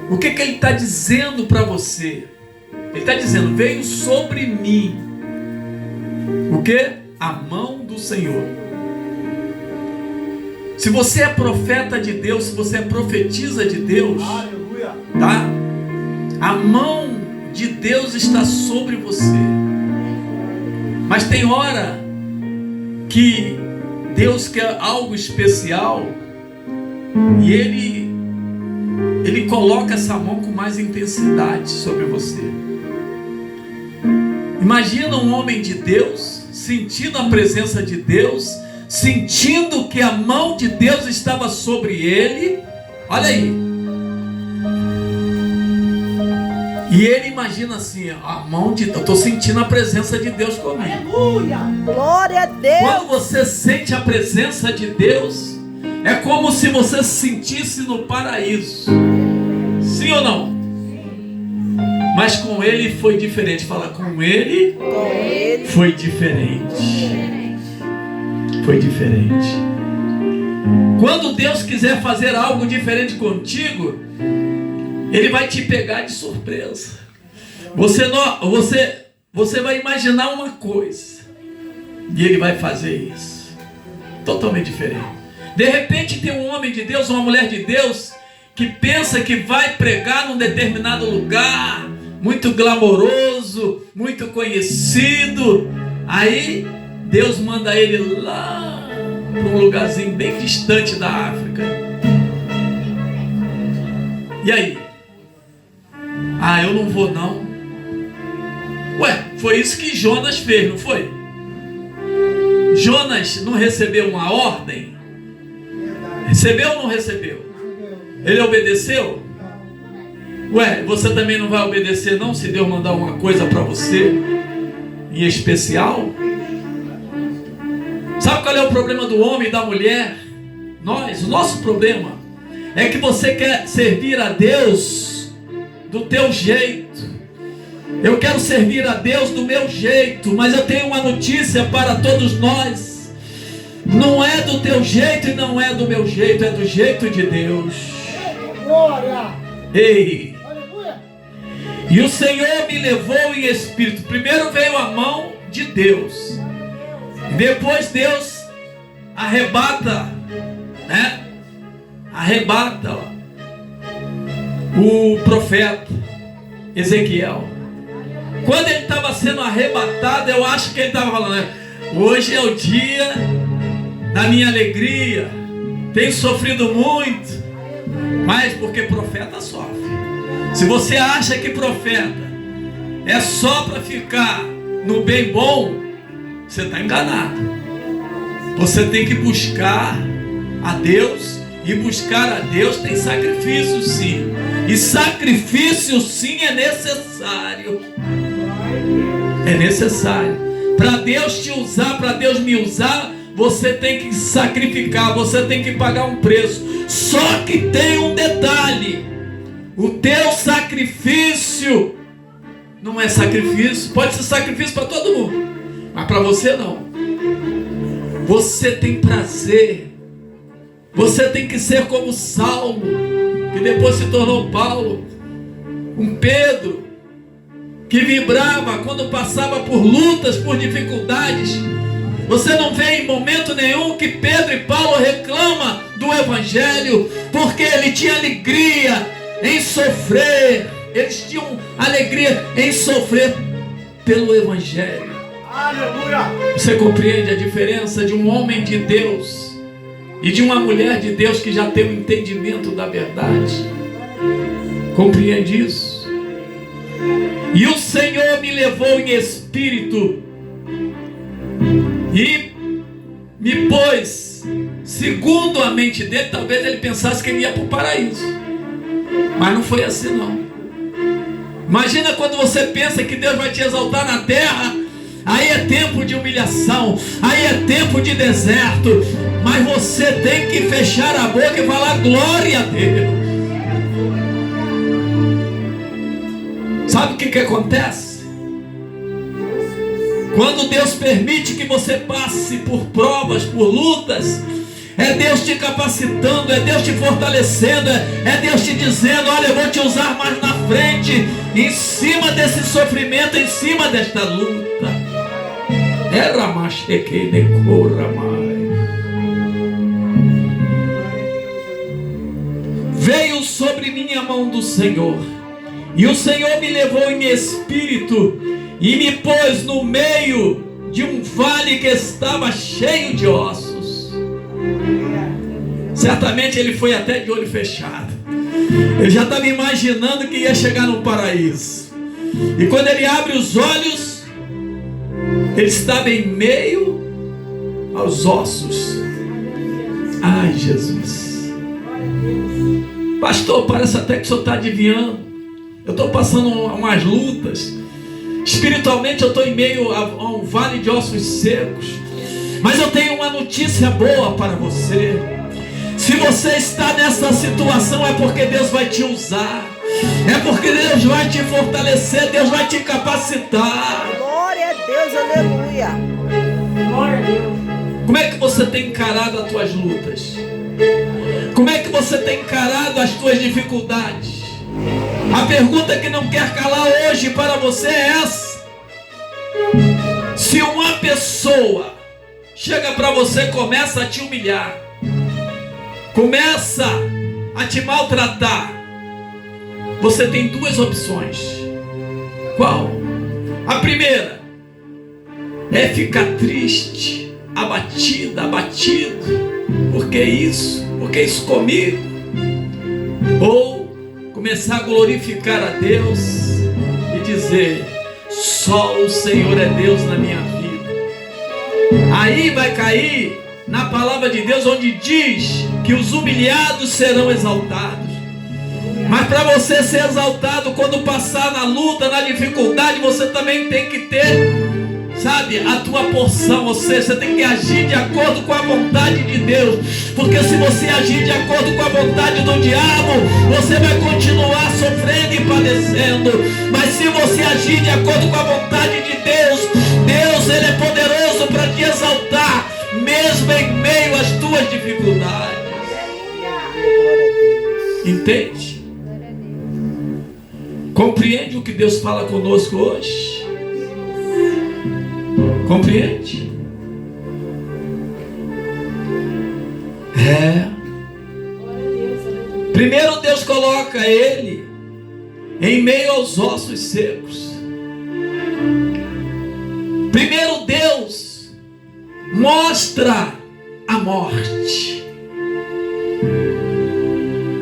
O que ele está dizendo para você? Ele está dizendo: veio sobre mim o que? A mão do Senhor. Se você é profeta de Deus, se você é profetisa de Deus, tá? A mão de Deus está sobre você. Mas tem hora que Deus quer algo especial e Ele coloca essa mão com mais intensidade sobre você. Imagina um homem de Deus sentindo a presença de Deus, sentindo que a mão de Deus estava sobre ele. Olha aí. E ele imagina assim: a mão de Deus, eu estou sentindo a presença de Deus comigo. Aleluia! Glória a Deus! Quando você sente a presença de Deus, é como se você se sentisse no paraíso. Sim ou não? Mas com ele foi diferente. Fala, com ele foi diferente. Foi diferente. Quando Deus quiser fazer algo diferente contigo, Ele vai te pegar de surpresa. Você vai imaginar uma coisa e Ele vai fazer isso. Totalmente diferente. De repente tem um homem de Deus, uma mulher de Deus, que pensa que vai pregar num determinado lugar, muito glamouroso, muito conhecido. Aí Deus manda ele lá para um lugarzinho bem distante da África. E aí? Ah, eu não vou não. Ué, foi isso que Jonas fez, não foi? Jonas não recebeu uma ordem? Recebeu ou não recebeu? Ele obedeceu? Ué, você também não vai obedecer não, se Deus mandar uma coisa para você em especial? Sabe qual é o problema do homem e da mulher? O nosso problema é que você quer servir a Deus do teu jeito. Eu quero servir a Deus do meu jeito, mas eu tenho uma notícia para todos nós: não é do teu jeito e não é do meu jeito, é do jeito de Deus. Glória! Ei! Aleluia! E o Senhor me levou em espírito. Primeiro veio a mão de Deus, depois Deus arrebata, né? Arrebata o profeta Ezequiel. Quando ele estava sendo arrebatado, eu acho que ele estava falando, né? Hoje é o dia da minha alegria. Tenho sofrido muito, mas porque profeta sofre. Se você acha que profeta é só para ficar no bem bom, você está enganado. Você tem que buscar a Deus, e buscar a Deus tem sacrifício sim. E sacrifício sim é necessário. É necessário. Para Deus te usar, para Deus me usar, você tem que sacrificar, você tem que pagar um preço. Só que tem um detalhe: o teu sacrifício não é sacrifício. Pode ser sacrifício para todo mundo, mas para você não. Você tem prazer. Você tem que ser como Saulo, que depois se tornou Paulo. Um Pedro que vibrava quando passava por lutas, por dificuldades. Você não vê em momento nenhum que Pedro e Paulo reclamam do Evangelho, porque ele tinha alegria em sofrer. Eles tinham alegria em sofrer pelo Evangelho. Aleluia! Você compreende a diferença de um homem de Deus e de uma mulher de Deus que já tem o entendimento da verdade? Compreende isso? E o Senhor me levou em espírito e me pôs segundo a mente dele. Talvez ele pensasse que ele ia para o paraíso, mas não foi assim não. Imagina quando você pensa que Deus vai te exaltar na terra. Aí é tempo de humilhação, aí é tempo de deserto, mas você tem que fechar a boca e falar glória a Deus. Sabe o que acontece? Quando Deus permite que você passe por provas, por lutas, É Deus te capacitando, é Deus te fortalecendo, é Deus te dizendo: olha, eu vou te usar mais na frente, em cima desse sofrimento, em cima desta luta. Era macheque decora mais. Veio sobre mim a mão do Senhor, e o Senhor me levou em espírito e me pôs no meio de um vale que estava cheio de ossos. Certamente ele foi até de olho fechado. Ele já estava imaginando que ia chegar no paraíso. E quando ele abre os olhos, ele estava em meio aos ossos. Ai, Jesus. Pastor, parece até que o senhor está adivinhando. Eu estou passando umas lutas. Espiritualmente eu estou em meio a um vale de ossos secos. Mas eu tenho uma notícia boa para você. Se você está nessa situação, é porque Deus vai te usar. É porque Deus vai te fortalecer. Deus vai te capacitar. Glória a Deus, aleluia. Glória a Deus. Como é que você tem encarado as tuas lutas? Como é que você tem encarado as tuas dificuldades? A pergunta que não quer calar hoje para você é essa: se uma pessoa chega para você e começa a te humilhar, começa a te maltratar, você tem duas opções. Qual? A primeira é ficar triste, abatido. Por que isso? Por que isso comigo? Ou começar a glorificar a Deus e dizer: só o Senhor é Deus na minha vida. Aí vai cair na palavra de Deus, onde diz que os humilhados serão exaltados. Mas para você ser exaltado, quando passar na luta, na dificuldade, você também tem que ter, sabe, a tua porção. Ou seja, você tem que agir de acordo com a vontade de Deus. Porque se você agir de acordo com a vontade do diabo, você vai continuar sofrendo e padecendo. Mas se você agir de acordo com a vontade de Deus, Deus, Ele é poderoso para te exaltar, mesmo em meio às tuas dificuldades. Entende? Compreende o que Deus fala conosco hoje? Compreende? Primeiro Deus coloca ele em meio aos ossos secos. Primeiro Deus mostra a morte,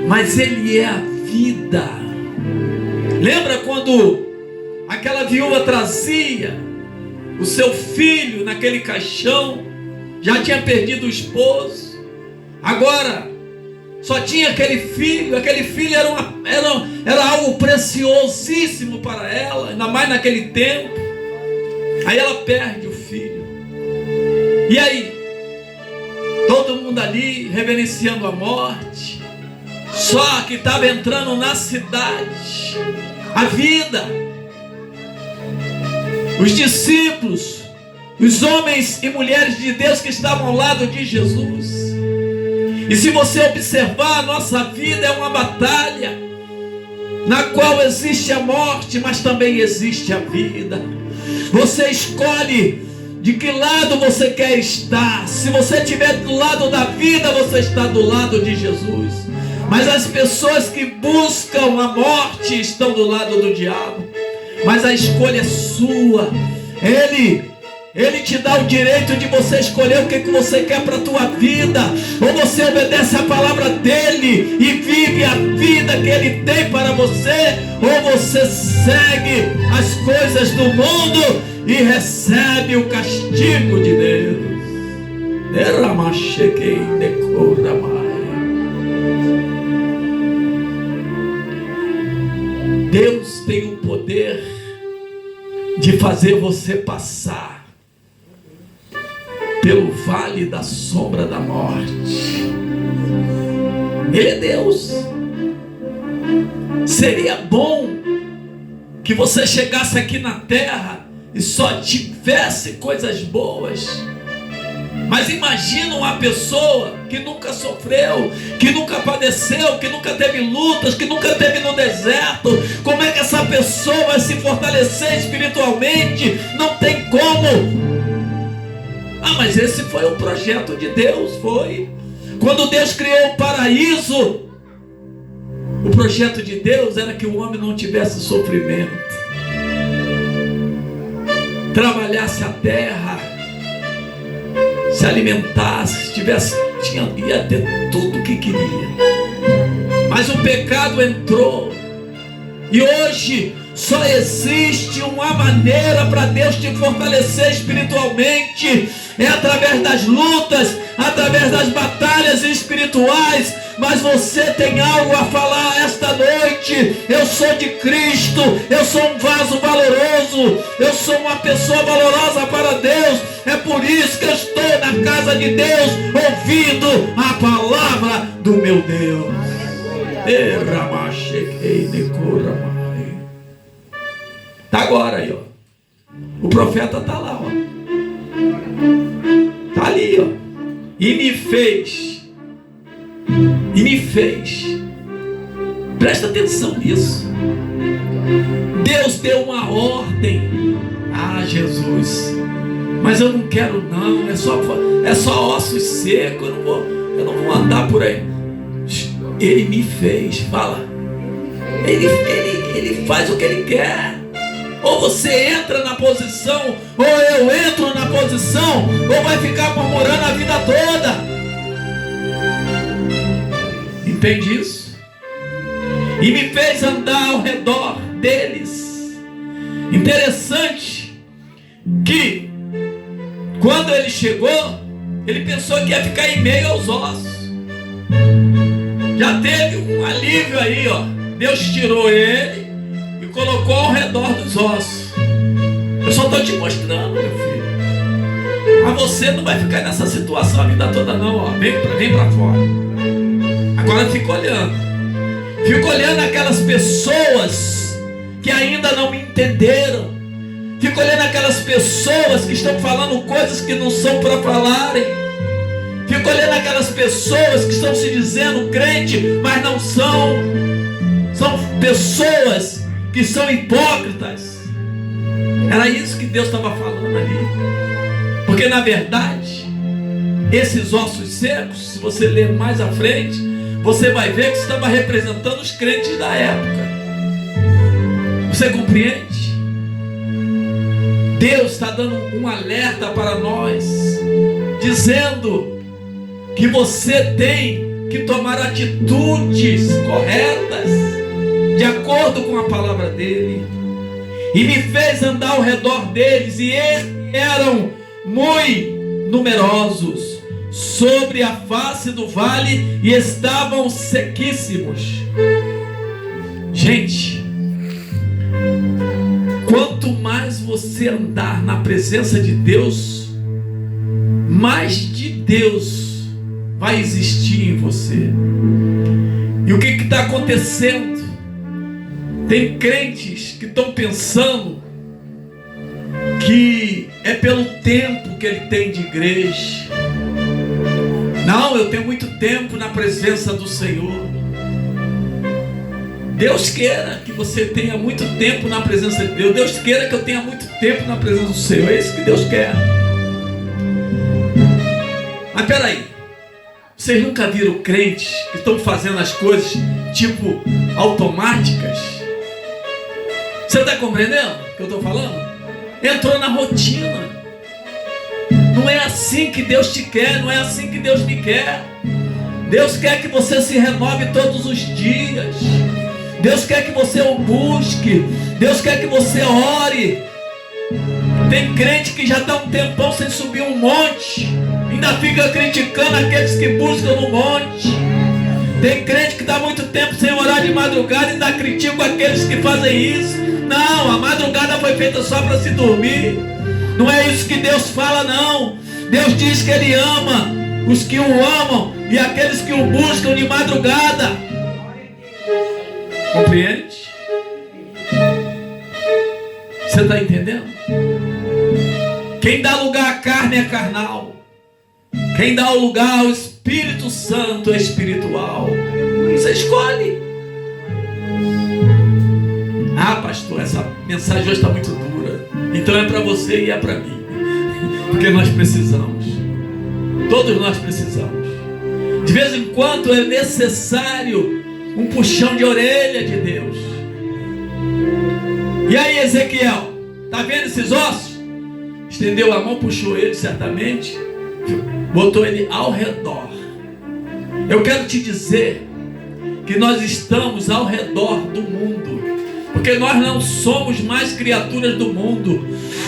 mas Ele é a vida. Lembra quando aquela viúva trazia o seu filho naquele caixão? Já tinha perdido o esposo, agora só tinha aquele filho. Aquele filho era algo preciosíssimo para ela, ainda mais naquele tempo. Aí ela perde o filho. E aí? Todo mundo ali reverenciando a morte. Só que estava entrando na cidade a vida. Os discípulos, os homens e mulheres de Deus que estavam ao lado de Jesus. E se você observar, a nossa vida é uma batalha na qual existe a morte, mas também existe a vida. Você escolhe de que lado você quer estar. Se você estiver do lado da vida, você está do lado de Jesus. Mas as pessoas que buscam a morte estão do lado do diabo. Mas a escolha é sua. Ele te dá o direito de você escolher o que você quer para a tua vida. Ou você obedece a palavra dele e vive a vida que ele tem para você, ou você segue as coisas do mundo e recebe o castigo de Deus. Deus tem o poder de fazer você passar pelo vale da sombra da morte. Ele é Deus. Seria bom que você chegasse aqui na terra e só tivesse coisas boas. Mas imagina uma pessoa que nunca sofreu, que nunca padeceu, que nunca teve lutas, que nunca teve no deserto. Como é que essa pessoa vai se fortalecer espiritualmente? Não tem como. Ah, mas esse foi o projeto de Deus, foi. Quando Deus criou o paraíso, o projeto de Deus era que o homem não tivesse sofrimento, trabalhasse a terra, se alimentasse, ia ter tudo o que queria. Mas o pecado entrou, e hoje só existe uma maneira para Deus te fortalecer espiritualmente, é através das lutas, através das batalhas espirituais. Mas você tem algo a falar esta noite. Eu sou de Cristo, eu sou um vaso valoroso, eu sou uma pessoa valorosa para Deus. É por isso que eu estou na casa de Deus, ouvindo a palavra do meu Deus. Tá agora aí, ó. O profeta tá lá, ó. Tá ali, ó. E me fez. Presta atenção nisso. Deus deu uma ordem. Ah, Jesus, mas eu não quero não. É só ossos secos. Eu não vou andar por aí. Ele me fez. Fala. Ele faz o que ele quer. Ou você entra na posição, ou eu entro na posição, ou vai ficar murmurando a vida toda. Entende isso? E me fez andar ao redor deles. Interessante que quando ele chegou, ele pensou que ia ficar em meio aos ossos. Já teve um alívio aí, ó. Deus tirou ele e colocou ao redor dos ossos. Eu só estou te mostrando, meu filho. Mas você não vai ficar nessa situação a vida toda não, ó. Vem pra fora. Agora fica olhando. Fica olhando aquelas pessoas que ainda não me entenderam. Fica olhando aquelas pessoas que estão falando coisas que não são para falarem. Fica olhando aquelas pessoas que estão se dizendo crente, mas não são. São pessoas que são hipócritas. Era isso que Deus estava falando ali. Porque na verdade, esses ossos secos, se você ler mais à frente, você vai ver que estava representando os crentes da época. Você compreende? Deus está dando um alerta para nós, dizendo que você tem que tomar atitudes corretas, de acordo com a palavra dele. E me fez andar ao redor deles, e eles eram muito numerosos sobre a face do vale, e estavam sequíssimos. Gente, quanto mais você andar na presença de Deus, mais de Deus vai existir em você. E o que está acontecendo? Tem crentes que estão pensando que é pelo tempo que ele tem de igreja. Não, eu tenho muito tempo na presença do Senhor. Deus queira que você tenha muito tempo na presença de Deus. Deus queira que eu tenha muito tempo na presença do Senhor. É isso que Deus quer. Mas peraí, vocês nunca viram crentes que estão fazendo as coisas tipo automáticas? Você está compreendendo o que eu estou falando? Entrou na rotina. Não é assim que Deus te quer, não é assim que Deus me quer. Deus quer que você se renove todos os dias. Deus quer que você o busque. Deus quer que você ore. Tem crente que já está um tempão sem subir um monte, ainda fica criticando aqueles que buscam no monte. Tem crente que está muito tempo sem orar de madrugada e ainda critica aqueles que fazem isso. Não, a madrugada foi feita só para se dormir. Não é isso que Deus fala, não. Deus diz que Ele ama os que o amam e aqueles que o buscam de madrugada. Compreende? Você está entendendo? Quem dá lugar à carne é carnal. em dar o lugar ao Espírito Santo espiritual. Você escolhe. Ah, pastor, essa mensagem hoje está muito dura. Então é para você e é para mim. Porque nós precisamos. Todos nós precisamos. De vez em quando é necessário um puxão de orelha de Deus. E aí, Ezequiel, está vendo esses ossos? Estendeu a mão, puxou ele certamente, botou ele ao redor. Eu quero te dizer que nós estamos ao redor do mundo, porque nós não somos mais criaturas do mundo.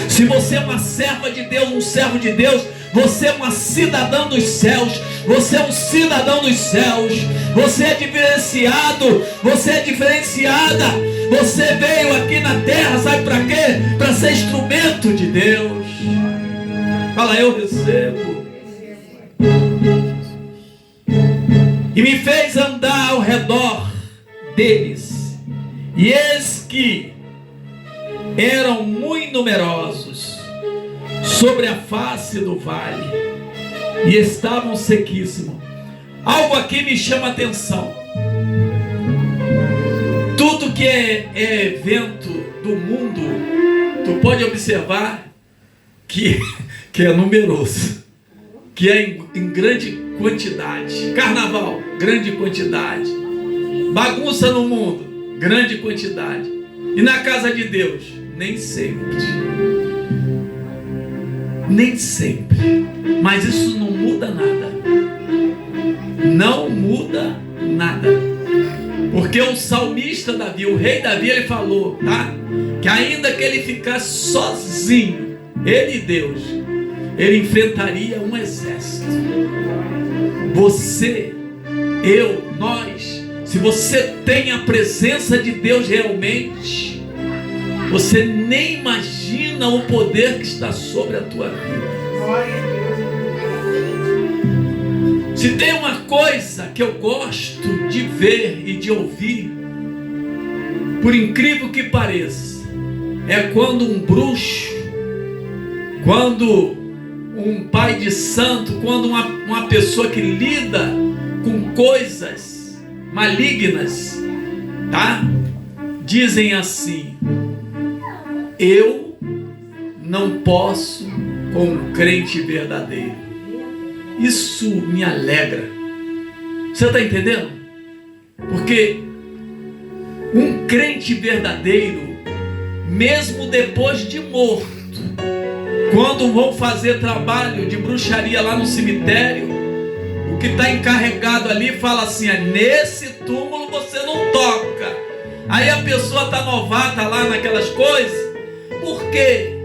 Se você é uma serva de Deus, um servo de Deus, você é uma cidadã dos céus. Você é um cidadão dos céus. Você é diferenciado. Você é diferenciada. Você veio aqui na terra, sabe para quê? Para ser instrumento de Deus. Fala, eu recebo. E me fez andar ao redor deles. E eis que eram muito numerosos sobre a face do vale, e estavam sequíssimos. Algo aqui me chama a atenção. Tudo que é evento do mundo, tu pode observar que é numeroso, que é em grande quantidade. Carnaval, grande quantidade. Bagunça no mundo, grande quantidade. E na casa de Deus, nem sempre. Nem sempre. Mas isso não muda nada. Não muda nada. Porque o salmista Davi, o rei Davi, ele falou, tá? Que ainda que ele ficasse sozinho, ele e Deus, ele enfrentaria um exército. Você, eu, nós, se você tem a presença de Deus realmente, você nem imagina o poder que está sobre a tua vida. Se tem uma coisa que eu gosto de ver e de ouvir, por incrível que pareça, é quando um bruxo, quando um pai de santo, quando uma pessoa que lida com coisas malignas, tá? Dizem assim: eu não posso com um crente verdadeiro. Isso me alegra. Você está entendendo? Porque um crente verdadeiro, mesmo depois de morto, quando vão fazer trabalho de bruxaria lá no cemitério, o que está encarregado ali fala assim: nesse túmulo você não toca. Aí a pessoa está novata lá naquelas coisas. Por quê?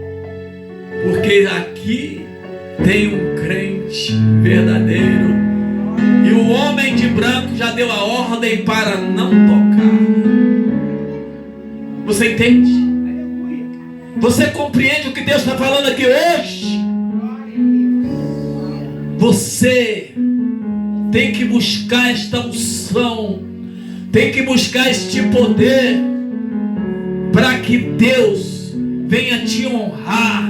Porque aqui tem um crente verdadeiro, e o homem de branco já deu a ordem para não tocar. Você entende? Você compreende o que Deus está falando aqui hoje? Você tem que buscar esta unção, tem que buscar este poder, para que Deus venha te honrar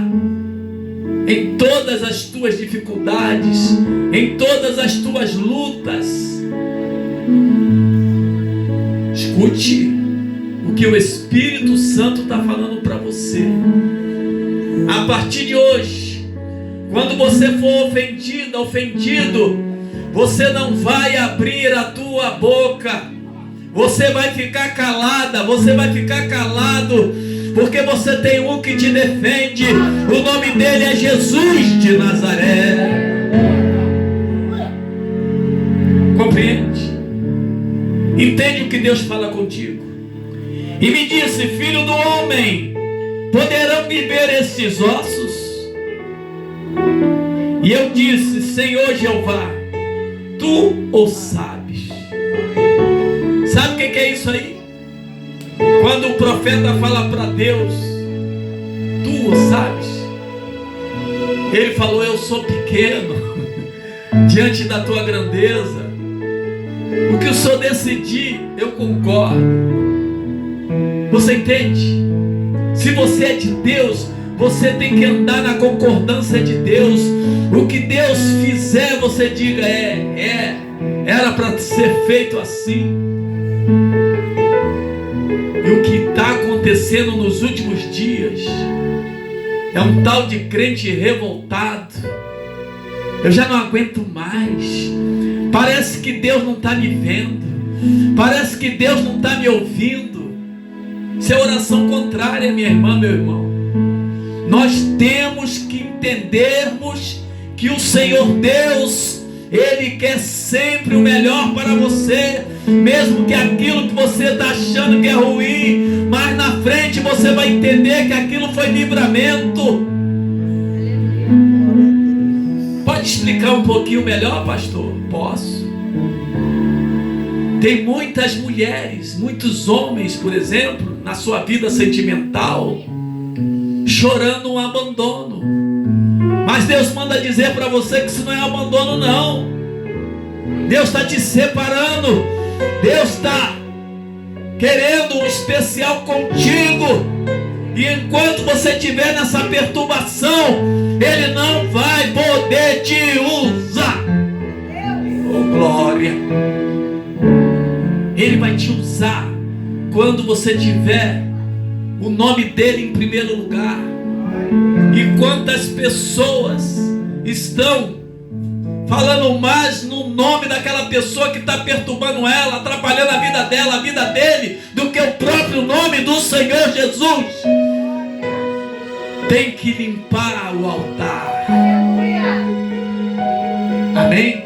em todas as tuas dificuldades, em todas as tuas lutas. Escute o que o Espírito Santo está falando para você. A partir de hoje, quando você for ofendida, ofendido, você não vai abrir a tua boca. Você vai ficar calada, você vai ficar calado, porque você tem um que te defende. O nome dele é Jesus de Nazaré. Compreende? Entende o que Deus fala contigo? E me disse: filho do homem, poderão viver estes ossos? E eu disse: Senhor Jeová, tu o sabes. Sabe o que é isso aí? Quando o profeta fala para Deus: tu o sabes. Ele falou: eu sou pequeno diante da tua grandeza. O que o Senhor decidir, eu concordo. Você entende? Se você é de Deus, você tem que andar na concordância de Deus. O que Deus fizer, você diga: era para ser feito assim. E o que está acontecendo nos últimos dias é um tal de crente revoltado. Eu já não aguento mais. Parece que Deus não está me vendo. Parece que Deus não está me ouvindo. Isso é oração contrária, minha irmã, meu irmão. Nós temos que entendermos que o Senhor Deus, Ele quer sempre o melhor para você. Mesmo que aquilo que você está achando que é ruim, mas na frente você vai entender que aquilo foi livramento. Pode explicar um pouquinho melhor, pastor? Posso. Tem muitas mulheres, muitos homens, por exemplo, na sua vida sentimental, chorando um abandono. Mas Deus manda dizer para você que isso não é abandono, não. Deus está te separando. Deus está querendo um especial contigo. E enquanto você estiver nessa perturbação, Ele não vai poder te usar. Oh, glória! Ele vai te usar quando você tiver o nome dele em primeiro lugar. E quantas pessoas estão falando mais no nome daquela pessoa que está perturbando ela, atrapalhando a vida dela, a vida dele, do que o próprio nome do Senhor Jesus. Tem que limpar o altar. Amém?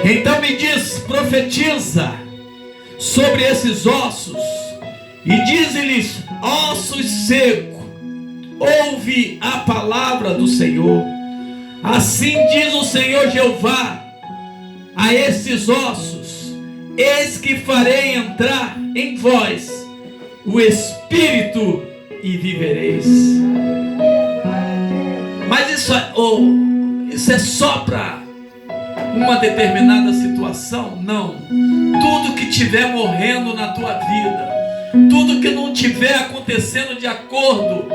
Então me diz, profetiza sobre esses ossos e diz-lhes: ossos secos, ouve a palavra do Senhor. Assim diz o Senhor Jeová a esses ossos: eis que farei entrar em vós o Espírito e vivereis. Mas isso é só para uma determinada situação? Não. Tudo que estiver morrendo na tua vida, tudo que não estiver acontecendo de acordo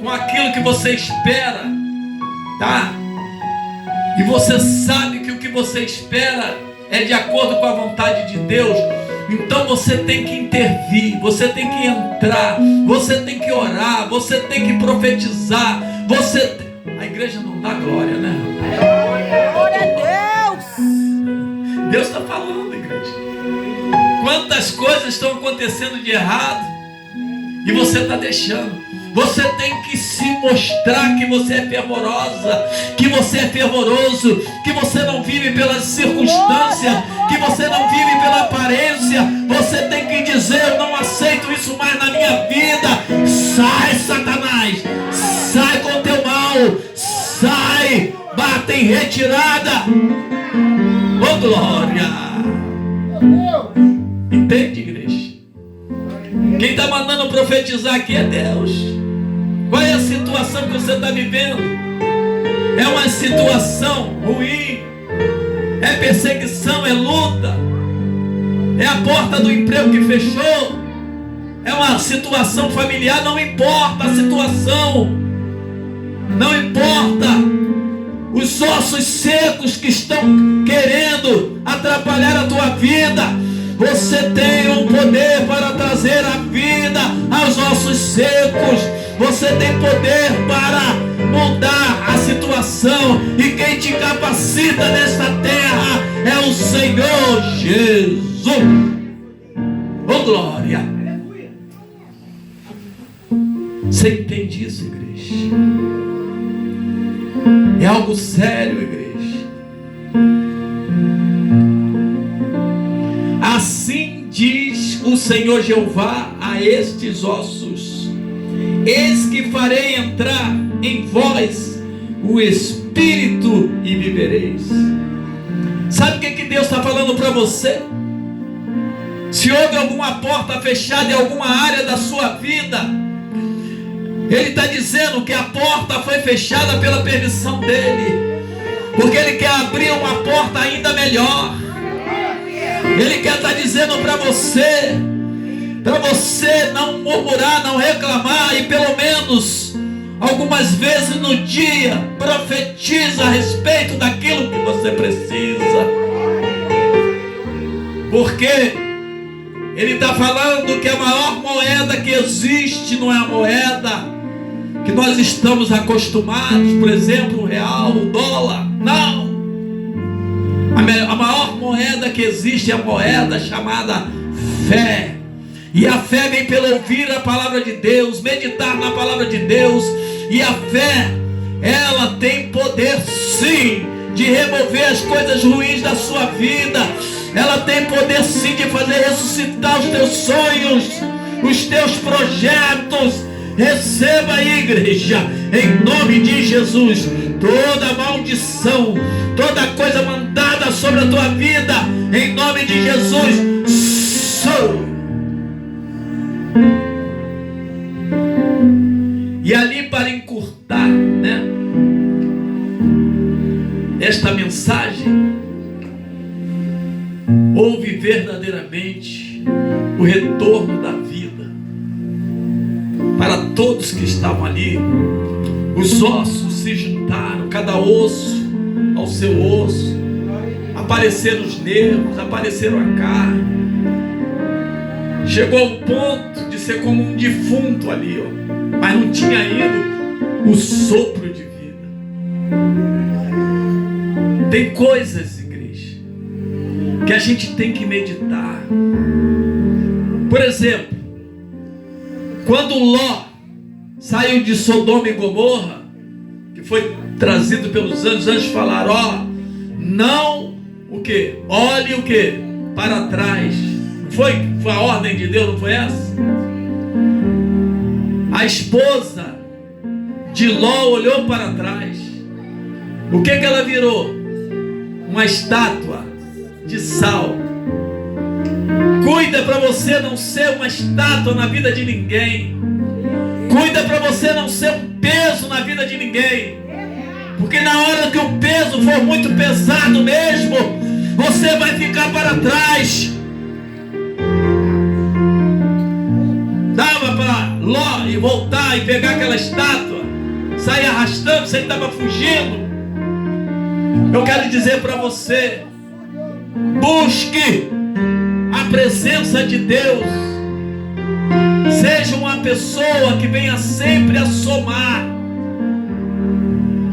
com aquilo que você espera, tá? E você sabe que o que você espera é de acordo com a vontade de Deus, então você tem que intervir, você tem que entrar, você tem que orar, você tem que profetizar. A igreja não dá glória, né? Glória a Deus! Deus está falando, igreja. Quantas coisas estão acontecendo de errado e você está deixando. Você tem que se mostrar que você é fervorosa, que você é fervoroso, que você não vive pelas circunstâncias, que você não vive pela aparência. Você tem que dizer: eu não aceito isso mais na minha vida. Sai, Satanás, sai com teu mal, sai, bata em retirada. Oh, glória! Entende, igreja? Quem está mandando profetizar aqui é Deus. Qual é a situação que você está vivendo? É uma situação ruim? É perseguição? É luta? É a porta do emprego que fechou? É uma situação familiar? Não importa a situação. Não importa os ossos secos que estão querendo atrapalhar a tua vida. Você tem um poder para trazer a vida aos ossos secos. Você tem poder para mudar a situação. E quem te capacita nesta terra é o Senhor Jesus. Oh, glória! Você entende isso, igreja? É algo sério, igreja. Assim diz o Senhor Jeová a estes ossos: eis que farei entrar em vós o Espírito e vivereis. Sabe o que Deus está falando para você? Se houve alguma porta fechada em alguma área da sua vida, Ele está dizendo que a porta foi fechada pela permissão dEle, porque Ele quer abrir uma porta ainda melhor. Ele quer estar dizendo para você: para você não murmurar, não reclamar, e pelo menos algumas vezes no dia profetiza a respeito daquilo que você precisa. Porque ele está falando que a maior moeda que existe não é a moeda que nós estamos acostumados, por exemplo, o real, o dólar. Não! A maior moeda que existe é a moeda chamada fé. E a fé vem pelo ouvir a palavra de Deus, meditar na palavra de Deus. E a fé, ela tem poder sim de remover as coisas ruins da sua vida. Ela tem poder sim de fazer ressuscitar os teus sonhos, os teus projetos. Receba aí, igreja, em nome de Jesus, toda maldição, toda coisa mandada sobre a tua vida, em nome de Jesus, E ali, para encurtar, né, esta mensagem, houve verdadeiramente o retorno da vida para todos que estavam ali. Os ossos se juntaram, cada osso ao seu osso, apareceram os nervos, apareceram a carne. Chegou ao ponto de ser como um defunto ali, ó, mas não tinha ido o sopro de vida. Tem coisas, igreja, que a gente tem que meditar. Por exemplo, quando Ló saiu de Sodoma e Gomorra, que foi trazido pelos anjos falaram, ó, não o que? Olhe o que? Para trás. Foi a ordem de Deus, não foi essa? A esposa de Ló olhou para trás. O que ela virou? Uma estátua de sal. Cuida para você não ser uma estátua na vida de ninguém. Cuida para você não ser um peso na vida de ninguém. Porque na hora que o peso for muito pesado mesmo, você vai ficar para trás. Dava para Ló e voltar e pegar aquela estátua, sair arrastando, você estava fugindo. Eu quero dizer para você, busque a presença de Deus. Seja uma pessoa que venha sempre a somar.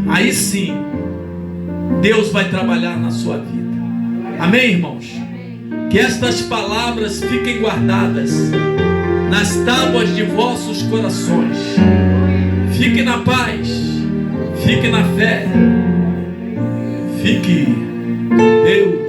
Aí sim, Deus vai trabalhar na sua vida. Amém, irmãos? Que estas palavras fiquem guardadas nas tábuas de vossos corações. Fique na paz, fique na fé, fique com Deus.